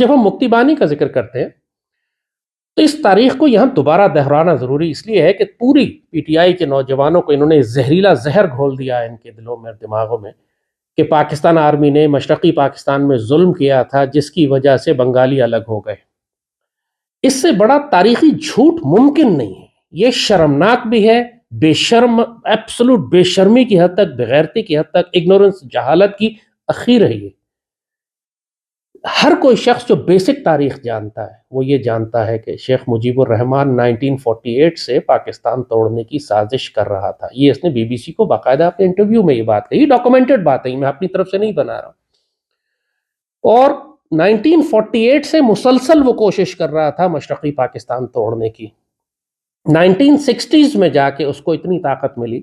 جب ہم مکتی بانی کا ذکر کرتے ہیں تو اس تاریخ کو یہاں دوبارہ دہرانا ضروری اس لیے ہے کہ پوری پی ٹی آئی کے نوجوانوں کو انہوں نے زہریلا زہر گھول دیا ہے ان کے دلوں میں دماغوں میں کہ پاکستان آرمی نے مشرقی پاکستان میں ظلم کیا تھا جس کی وجہ سے بنگالی الگ ہو گئے. اس سے بڑا تاریخی جھوٹ ممکن نہیں ہے. یہ شرمناک بھی ہے، بے شرم، ایبسولوٹ بے شرمی کی حد تک، بغیرتی کی حد تک، اگنورنس، جہالت کی اخیر ہے. یہ ہر کوئی شخص جو بیسک تاریخ جانتا ہے وہ یہ جانتا ہے کہ شیخ مجیب الرحمان 1948 سے پاکستان توڑنے کی سازش کر رہا تھا. یہ اس نے بی بی سی کو باقاعدہ اپنے انٹرویو میں یہ بات کہی، ڈاکومنٹڈ بات ہے، میں اپنی طرف سے نہیں بنا رہا. اور 1948 سے مسلسل وہ کوشش کر رہا تھا مشرقی پاکستان توڑنے کی. 1960s میں جا کے اس کو اتنی طاقت ملی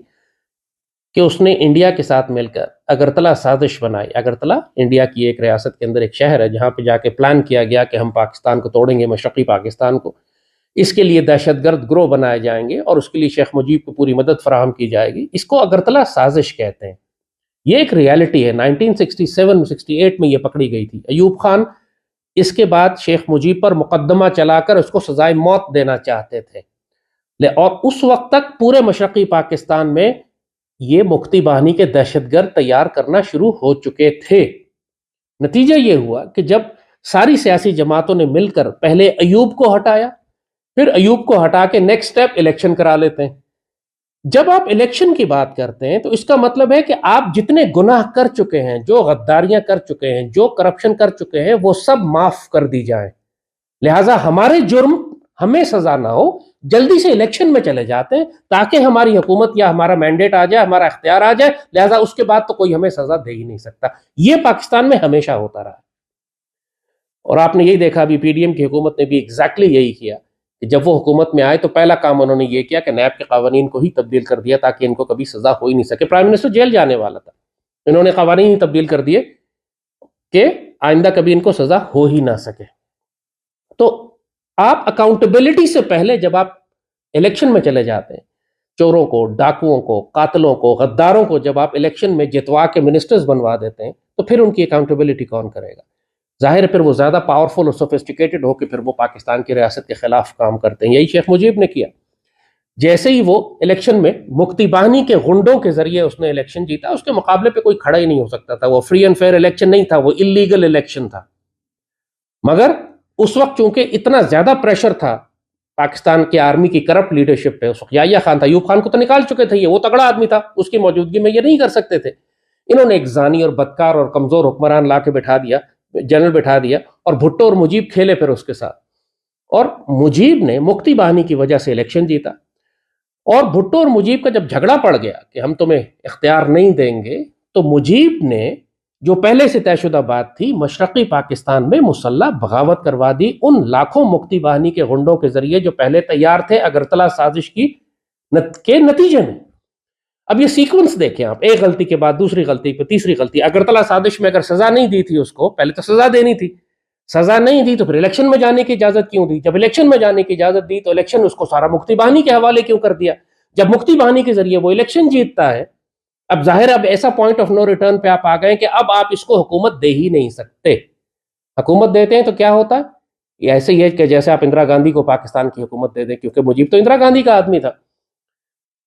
کہ اس نے انڈیا کے ساتھ مل کر اگرتلا سازش بنائی. اگرتلا انڈیا کی ایک ریاست کے اندر ایک شہر ہے جہاں پہ جا کے پلان کیا گیا کہ ہم پاکستان کو توڑیں گے، مشرقی پاکستان کو. اس کے لیے دہشت گرد گروہ بنائے جائیں گے اور اس کے لیے شیخ مجیب کو پوری مدد فراہم کی جائے گی. اس کو اگرتلا سازش کہتے ہیں. یہ ایک ریالٹی ہے. 1967-68 میں یہ پکڑی گئی تھی. ایوب خان اس کے بعد شیخ مجیب پر مقدمہ چلا کر اس کو سزائے موت دینا چاہتے تھے، اور اس وقت تک پورے مشرقی پاکستان میں یہ مکتی باہنی کے دہشت گرد تیار کرنا شروع ہو چکے تھے. نتیجہ یہ ہوا کہ جب ساری سیاسی جماعتوں نے مل کر پہلے ایوب کو ہٹایا، پھر ایوب کو ہٹا کے نیکسٹ سٹیپ الیکشن کرا لیتے ہیں. جب آپ الیکشن کی بات کرتے ہیں تو اس کا مطلب ہے کہ آپ جتنے گناہ کر چکے ہیں، جو غداریاں کر چکے ہیں، جو کرپشن کر چکے ہیں، وہ سب معاف کر دی جائیں. لہٰذا ہمارے جرم ہمیں سزا نہ ہو، جلدی سے الیکشن میں چلے جاتے ہیں تاکہ ہماری حکومت یا ہمارا مینڈیٹ آ جائے، ہمارا اختیار آ جائے. لہٰذا اس کے بعد تو کوئی ہمیں سزا دے ہی نہیں سکتا. یہ پاکستان میں ہمیشہ ہوتا رہا. اور آپ نے یہی دیکھا ابھی پی ڈی ایم کی حکومت نے بھی ایگزیکٹلی یہی کیا کہ جب وہ حکومت میں آئے تو پہلا کام انہوں نے یہ کیا کہ نیب کے قوانین کو ہی تبدیل کر دیا تاکہ ان کو کبھی سزا ہو ہی نہیں سکے. پرائم منسٹر جیل جانے والا تھا، انہوں نے قوانین ہی تبدیل کر دیے کہ آئندہ کبھی ان کو سزا ہو ہی نہ سکے. تو آپ اکاؤنٹیبلٹی سے پہلے جب آپ الیکشن میں چلے جاتے ہیں، چوروں کو، ڈاکوؤں کو، قاتلوں کو، غداروں کو جب آپ الیکشن میں جتوا کے منسٹرز بنوا دیتے ہیں تو پھر ان کی اکاؤنٹیبلٹی کون کرے گا؟ ظاہر ہے پھر وہ زیادہ پاورفل اور سوفسٹیکیٹڈ ہو کے پھر وہ پاکستان کی ریاست کے خلاف کام کرتے ہیں. یہی شیخ مجیب نے کیا. جیسے ہی وہ الیکشن میں مکتی باہنی کے غنڈوں کے ذریعے اس نے الیکشن جیتا، اس کے مقابلے پہ کوئی کھڑا ہی نہیں ہو سکتا تھا. وہ فری اینڈ فیئر الیکشن نہیں تھا، وہ اللیگل الیکشن تھا. مگر اس وقت چونکہ اتنا زیادہ پریشر تھا پاکستان کی آرمی کی کرپٹ لیڈرشپ پہ، اس وقت یحییٰ خان تھا، ایوب خان کو تو نکال چکے تھے، یہ وہ تگڑا آدمی تھا، اس کی موجودگی میں یہ نہیں کر سکتے تھے. انہوں نے ایک زانی اور بدکار اور کمزور حکمران لا کے بٹھا دیا، جنرل بٹھا دیا، اور بھٹو اور مجیب کھیلے پھر اس کے ساتھ. اور مجیب نے مکتی باہنی کی وجہ سے الیکشن جیتا. اور بھٹو اور مجیب کا جب جھگڑا پڑ گیا کہ ہم تمہیں اختیار نہیں دیں گے، تو مجیب نے جو پہلے سے طے شدہ بات تھی مشرقی پاکستان میں مسلح بغاوت کروا دی ان لاکھوں مکتی باہنی کے غنڈوں کے ذریعے جو پہلے تیار تھے اگرتلا سازش کے نتیجے میں. اب یہ سیکوینس دیکھیں آپ، ایک غلطی کے بعد دوسری غلطی پہ تیسری غلطی. اگرتلا سازش میں اگر سزا نہیں دی تھی اس کو، پہلے تو سزا دینی تھی، سزا نہیں دی تو پھر الیکشن میں جانے کی اجازت کیوں دی؟ جب الیکشن میں جانے کی اجازت دی تو الیکشن اس کو سارا مکتی باہنی کے حوالے کیوں کر دیا؟ جب مکتی باہنی کے ذریعے وہ الیکشن جیتتا ہے، اب ظاہر اب ایسا پوائنٹ آف نو ریٹرن پہ آپ آ گئے کہ اب آپ اس کو حکومت دے ہی نہیں سکتے. حکومت دیتے ہیں تو کیا ہوتا ہے؟ یہ ایسے ہی ہے کہ جیسے آپ اندرا گاندھی کو پاکستان کی حکومت دے دیں، کیونکہ مجیب تو اندرا گاندھی کا آدمی تھا.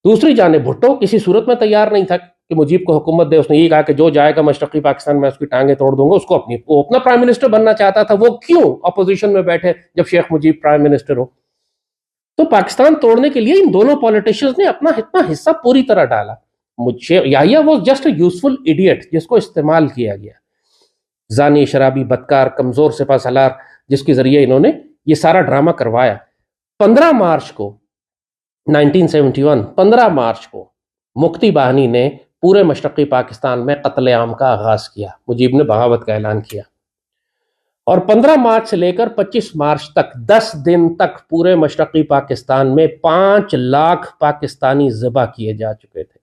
دوسری جانب بھٹو کسی صورت میں تیار نہیں تھا کہ مجیب کو حکومت دے. اس نے یہ کہا کہ جو جائے گا مشرقی پاکستان میں اس کی ٹانگیں توڑ دوں گا. اس کو وہ اپنا پرائم منسٹر بننا چاہتا تھا، وہ کیوں اپوزیشن میں بیٹھے جب شیخ مجیب پرائم منسٹر ہو؟ تو پاکستان توڑنے کے لیے ان دونوں پولیٹیشینز نے اپنا اتنا حصہ پوری طرح ڈالا. یحییٰ وہ جسٹ اے یوزفل ایڈیٹ جس کو استعمال کیا گیا، زانی، شرابی، بدکار، کمزور سپہ سالار، جس کے ذریعے انہوں نے یہ سارا ڈرامہ کروایا. 15 مارچ کو 1971 15 مارچ کو مکتی باہنی نے پورے مشرقی پاکستان میں قتل عام کا آغاز کیا. مجیب نے بغاوت کا اعلان کیا، اور 15 مارچ سے لے کر 25 مارچ تک 10 دن تک پورے مشرقی پاکستان میں 5 لاکھ پاکستانی ذبح کیے جا چکے تھے.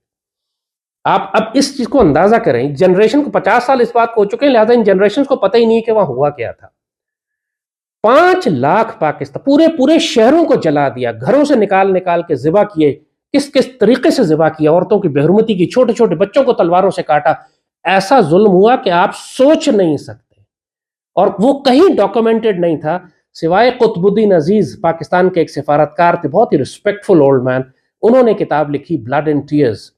آپ اب اس چیز کو اندازہ کریں، جنریشن کو 50 سال اس بات کو ہو چکے ہیں، لہذا ان جنریشن کو پتہ ہی نہیں کہ وہاں ہوا کیا تھا. 5 لاکھ پاکستان پورے شہروں کو جلا دیا، گھروں سے نکال کے ذبح کیے. کس طریقے سے ذبح کیا؟ عورتوں کی بے حرمتی کی، چھوٹے چھوٹے بچوں کو تلواروں سے کاٹا. ایسا ظلم ہوا کہ آپ سوچ نہیں سکتے. اور وہ کہیں ڈاکومنٹڈ نہیں تھا سوائے قطب الدین عزیز پاکستان کے ایک سفارتکار تھے، بہت ہی ریسپیکٹفل اولڈ مین، انہوں نے کتاب لکھی بلڈ اینڈ ٹیئرز.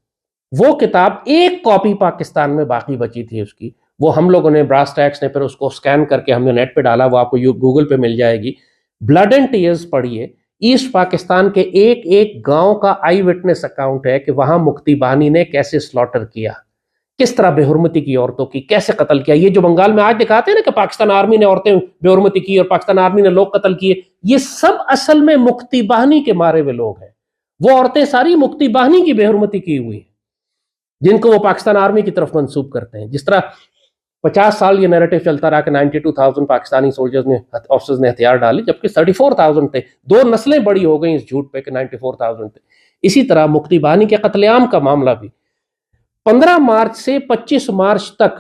وہ کتاب ایک کاپی پاکستان میں باقی بچی تھی اس کی، وہ ہم لوگوں نے براس ٹیکس نے پھر اس کو اسکین کر کے ہم نے نیٹ پہ ڈالا، وہ آپ کو گوگل پہ مل جائے گی. بلڈ اینڈ ٹیئرز پڑھیے، ایسٹ پاکستان کے ایک ایک گاؤں کا آئی وٹنس اکاؤنٹ ہے کہ وہاں مکتی بانی نے کیسے سلاٹر کیا، کس طرح بے حرمتی کی عورتوں کی، کیسے قتل کیا. یہ جو بنگال میں آج دکھاتے ہیں نا کہ پاکستان آرمی نے عورتیں بے حرمتی کی اور پاکستان آرمی نے لوگ قتل کیے، یہ سب اصل میں مکتی بانی کے مارے ہوئے لوگ ہیں. وہ عورتیں ساری مکتی بانی کی بے حرمتی کی ہوئی ہیں جن کو وہ پاکستان آرمی کی طرف منسوب کرتے ہیں. جس طرح 50 سال یہ نیریٹو چلتا رہا کہ 92,000 پاکستانی سولجرز نے آفیسرز نے ہتھیار ڈالے، جبکہ 34,000 تھے. 2 نسلیں بڑی ہو گئیں اس جھوٹ پہ کہ 94,000 تھے. اسی طرح مکتی بانی کے قتل عام کا معاملہ بھی 15 مارچ سے 25 مارچ تک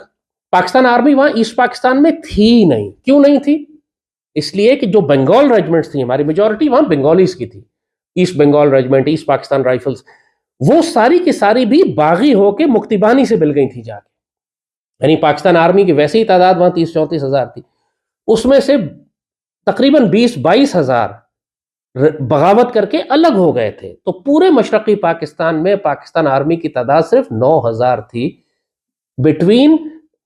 پاکستان آرمی وہاں ایسٹ پاکستان میں تھی نہیں. کیوں نہیں تھی؟ اس لیے کہ جو بنگال ریجمنٹس تھیں، ہماری میجورٹی وہاں بنگالیز کی تھی، East Bengal Regiment, East Pakistan Rifles, وہ ساری کی ساری بھی باغی ہو کے مکتی بانی سے مل گئی تھی جا کے. یعنی پاکستان آرمی کی ویسے ہی تعداد وہاں 30-34 ہزار تھی، اس میں سے تقریباً 20-22 ہزار بغاوت کر کے الگ ہو گئے تھے. تو پورے مشرقی پاکستان میں پاکستان آرمی کی تعداد صرف 9,000 تھی. بٹوین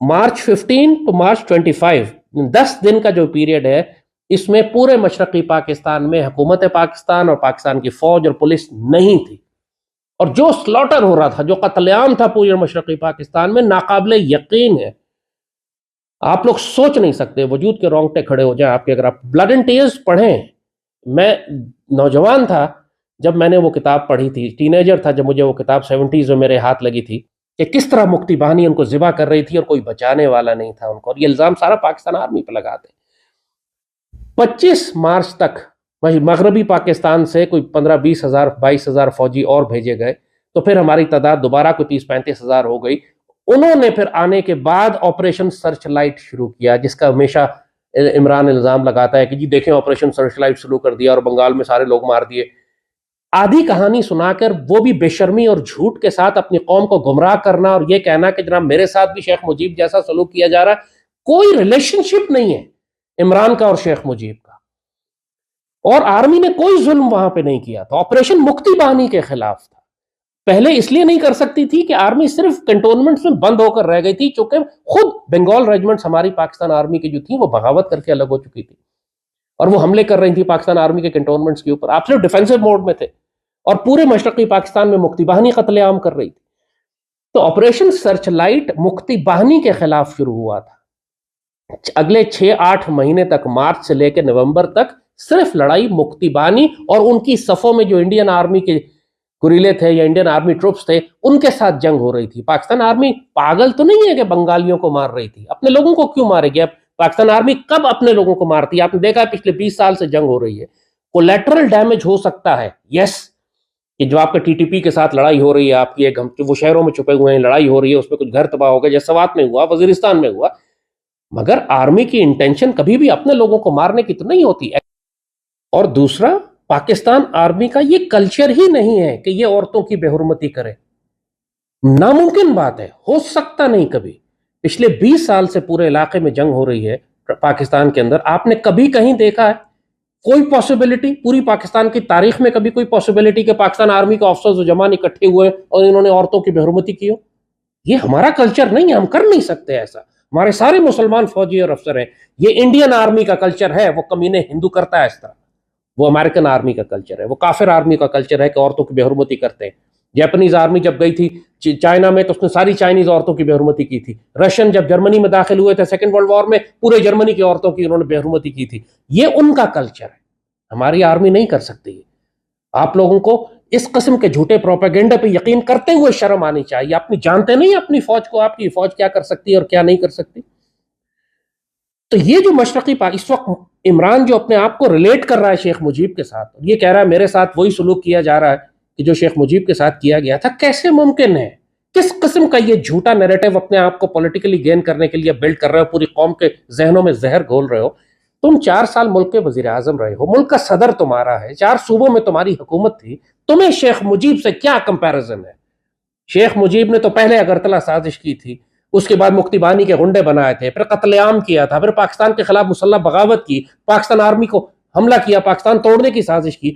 مارچ 15 to مارچ 25، 10 دن کا جو پیریڈ ہے، اس میں پورے مشرقی پاکستان میں حکومت پاکستان اور پاکستان کی فوج اور پولیس نہیں تھی. اور جو سلاٹر ہو رہا تھا، جو قتل عام تھا پورے مشرقی پاکستان میں، ناقابل یقین ہے. آپ لوگ سوچ نہیں سکتے، وجود کے رونگٹے کھڑے ہو جائیں آپ کے اگر آپ بلڈ اینڈ ٹیئرز پڑھیں. میں نوجوان تھا جب میں نے وہ کتاب پڑھی تھی، ٹین ایجر تھا جب مجھے وہ کتاب 70s میں میرے ہاتھ لگی تھی کہ کس طرح مکتی بانی ان کو ذبح کر رہی تھی اور کوئی بچانے والا نہیں تھا ان کو، اور یہ الزام سارا پاکستان آرمی پہ لگاتے. 25 مارچ تک مغربی پاکستان سے کوئی 15-20 ہزار 22 ہزار فوجی اور بھیجے گئے، تو پھر ہماری تعداد دوبارہ کوئی 30-35 ہزار ہو گئی. انہوں نے پھر آنے کے بعد آپریشن سرچ لائٹ شروع کیا، جس کا ہمیشہ عمران الزام لگاتا ہے کہ جی دیکھیں آپریشن سرچ لائٹ شروع کر دیا اور بنگال میں سارے لوگ مار دیے. آدھی کہانی سنا کر وہ بھی بے شرمی اور جھوٹ کے ساتھ اپنی قوم کو گمراہ کرنا اور یہ کہنا کہ جناب میرے ساتھ بھی شیخ مجیب جیسا سلوک کیا جا رہا ہے. کوئی ریلیشن شپ نہیں ہے عمران کا اور شیخ مجیب کا، اور آرمی نے کوئی ظلم وہاں پہ نہیں کیا تھا. آپریشن مکتی بانی کے خلاف تھا. پہلے اس لیے نہیں کر سکتی تھی کہ آرمی صرف کنٹونمنٹس میں بند ہو کر رہ گئی تھی، چونکہ خود بنگال ریجمنٹس ہماری پاکستان آرمی کی جو تھیں وہ بغاوت کر کے الگ ہو چکی تھی اور وہ حملے کر رہی تھی پاکستان آرمی کے کنٹونمنٹس کے اوپر. آپ صرف ڈیفینسو موڈ میں تھے اور پورے مشرقی پاکستان میں مکتی بانی قتل عام کر رہی تھی. تو آپریشن سرچ لائٹ مکتی بانی کے خلاف شروع ہوا تھا. اگلے 6-8 مہینے تک، مارچ سے لے کے نومبر تک، صرف لڑائی مکتی بانی اور ان کی صفوں میں جو انڈین آرمی کے گریلے تھے یا انڈین آرمی ٹروپس تھے ان کے ساتھ جنگ ہو رہی تھی. پاکستان آرمی پاگل تو نہیں ہے کہ بنگالیوں کو مار رہی تھی، اپنے لوگوں کو کیوں مارے گی؟ پاکستان آرمی کب اپنے لوگوں کو مارتی ہے؟ آپ نے دیکھا ہے پچھلے 20 سال سے جنگ ہو رہی ہے. کولیٹرل ڈیمیج ہو سکتا ہے، یس، کہ جو آپ کا ٹی ٹی پی کے ساتھ لڑائی ہو رہی ہے، آپ کی وہ شہروں میں چھپے ہوئے ہیں لڑائی ہو رہی ہے، اس پہ کچھ گھر تباہ ہو گئے جیسے سوات میں ہوا، وزیرستان میں ہوا، مگر آرمی کی انٹینشن کبھی بھی اپنے لوگوں کو مارنے کی تو نہیں ہوتی. اور دوسرا، پاکستان آرمی کا یہ کلچر ہی نہیں ہے کہ یہ عورتوں کی بے حرمتی کرے. ناممکن بات ہے، ہو سکتا نہیں کبھی. پچھلے 20 سال سے پورے علاقے میں جنگ ہو رہی ہے پاکستان کے اندر، آپ نے کبھی کہیں دیکھا ہے کوئی پاسبلٹی پوری پاکستان کی تاریخ میں کبھی کوئی پاسبلٹی کہ پاکستان آرمی کے آفسرز و جوان اکٹھے ہوئے اور انہوں نے عورتوں کی بے حرمتی کی ہو؟ یہ ہمارا کلچر نہیں ہے، ہم کر نہیں سکتے ایسا. ہمارے سارے مسلمان فوجی اور افسر ہیں. یہ انڈین آرمی کا کلچر ہے، وہ کمینے ہندو کرتا ہے اس طرح. وہ امریکن آرمی کا کلچر ہے، وہ کافر آرمی کا کلچر ہے کہ عورتوں کی بے حرمتی کرتے ہیں. جاپنیز آرمی جب گئی تھی چائنا میں تو اس نے ساری چائنیز عورتوں کی بے حرمتی کی تھی. رشین جب جرمنی میں داخل ہوئے تھے سیکنڈ ورلڈ وار میں، پورے جرمنی کی عورتوں کی انہوں نے بے حرمتی کی تھی. یہ ان کا کلچر ہے، ہماری آرمی نہیں کر سکتی. آپ لوگوں کو اس قسم کے جھوٹے پروپیگنڈا پہ یقین کرتے ہوئے شرم آنی چاہیے. آپ جانتے نہیں اپنی فوج کو، آپ کی فوج کیا کر سکتی ہے اور کیا نہیں کر سکتی. تو یہ جو مشرقی اس وقت عمران جو اپنے آپ کو ریلیٹ کر رہا ہے شیخ مجیب کے ساتھ، یہ کہہ رہا ہے میرے ساتھ وہی سلوک کیا جا رہا ہے کہ جو شیخ مجیب کے ساتھ کیا گیا تھا، کیسے ممکن ہے؟ کس قسم کا یہ جھوٹا نیریٹو اپنے آپ کو پولیٹیکلی گین کرنے کے لیے بلڈ کر رہے ہو، پوری قوم کے ذہنوں میں زہر گھول رہے ہو. تم 4 سال ملک کے وزیر اعظم رہے ہو، ملک کا صدر تمہارا ہے، 4 صوبوں میں تمہاری حکومت تھی، تمہیں شیخ مجیب سے کیا کمپیریزن ہے؟ شیخ مجیب نے تو پہلے اگرتلا سازش کی تھی، اس کے بعد مکتی بانی کے غنڈے بنائے تھے، پھر قتل عام کیا تھا، پھر پاکستان کے خلاف مسلح بغاوت کی، پاکستان آرمی کو حملہ کیا، پاکستان توڑنے کی سازش کی.